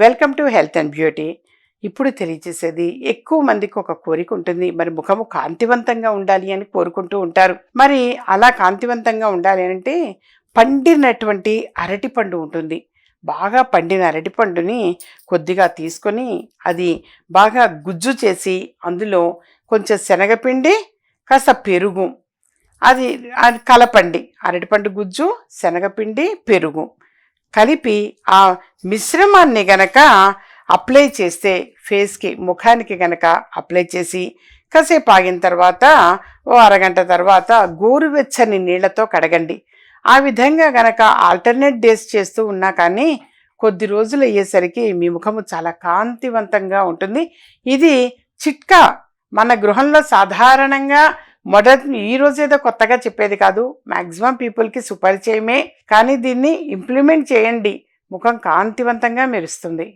Welcome to health and beauty. ఇప్పుడు తెలియజేసేది ఎక్కువ మందికి ఒక కోరిక ఉంటుంది. మరి ముఖము కాంతివంతంగా ఉండాలి అని కోరుకుంటూ ఉంటారు. మరి అలా కాంతివంతంగా ఉండాలి అంటే పండినటువంటి అరటిపండు ఉంటుంది. బాగా పండిన అరటిపండుని కొద్దిగా తీసుకొని అది బాగా గుజ్జు చేసి అందులో కొంచెం శనగపిండి, కాస్త పెరుగు, అది అది కలపండి. అరటిపండు గుజ్జు, శనగపిండి, పెరుగు కలిపి ఆ మిశ్రమాన్ని గనక అప్లై చేస్తే ఫేస్కి, ముఖానికి గనక అప్లై చేసి కాసేపు ఆగిన తర్వాత ఓ అరగంట తర్వాత గోరువెచ్చని నీళ్లతో కడగండి. ఆ విధంగా గనక ఆల్టర్నేట్ డేస్ చేస్తూ ఉన్నా కానీ కొద్ది రోజులు అయ్యేసరికి మీ ముఖము చాలా కాంతివంతంగా ఉంటుంది. ఇది చిట్కా మన గృహంలో సాధారణంగా ఈరోజు ఏదో కొత్తగా చెప్పేది కాదు, మ్యాక్సిమం పీపుల్కి సుపరిచయమే. కానీ దీన్ని ఇంప్లిమెంట్ చేయండి, ముఖం కాంతివంతంగా మెరుస్తుంది.